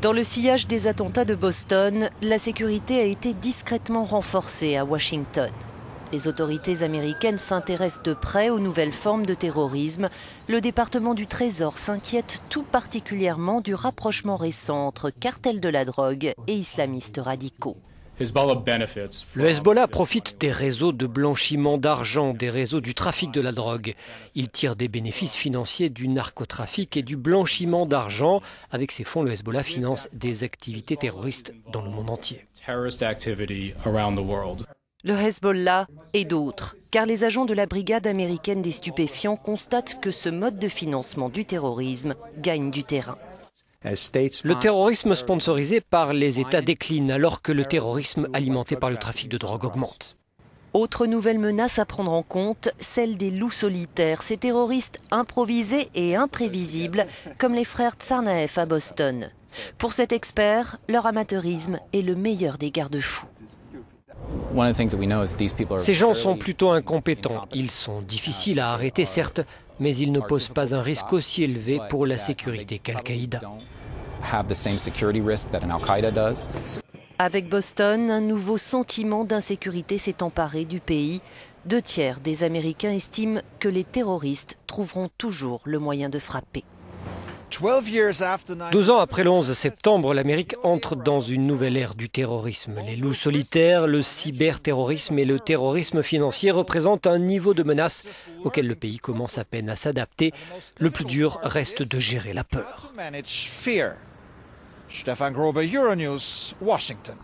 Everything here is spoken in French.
Dans le sillage des attentats de Boston, la sécurité a été discrètement renforcée à Washington. Les autorités américaines s'intéressent de près aux nouvelles formes de terrorisme. Le département du Trésor s'inquiète tout particulièrement du rapprochement récent entre cartels de la drogue et islamistes radicaux. Le Hezbollah profite des réseaux de blanchiment d'argent, des réseaux du trafic de la drogue. Il tire des bénéfices financiers du narcotrafic et du blanchiment d'argent. Avec ces fonds, le Hezbollah finance des activités terroristes dans le monde entier. Le Hezbollah et d'autres, car les agents de la brigade américaine des stupéfiants constatent que ce mode de financement du terrorisme gagne du terrain. Le terrorisme sponsorisé par les États décline alors que le terrorisme alimenté par le trafic de drogue augmente. Autre nouvelle menace à prendre en compte, celle des loups solitaires, ces terroristes improvisés et imprévisibles comme les frères Tsarnaev à Boston. Pour cet expert, leur amateurisme est le meilleur des garde-fous. Ces gens sont plutôt incompétents. Ils sont difficiles à arrêter, certes, mais ils ne posent pas un risque aussi élevé pour la sécurité qu'Al-Qaïda. Avec Boston, un nouveau sentiment d'insécurité s'est emparé du pays. 2/3 des Américains estiment que les terroristes trouveront toujours le moyen de frapper. 12 ans après le 11 septembre, l'Amérique entre dans une nouvelle ère du terrorisme. Les loups solitaires, le cyberterrorisme et le terrorisme financier représentent un niveau de menace auquel le pays commence à peine à s'adapter. Le plus dur reste de gérer la peur. Stefan Grobe, Euronews, Washington.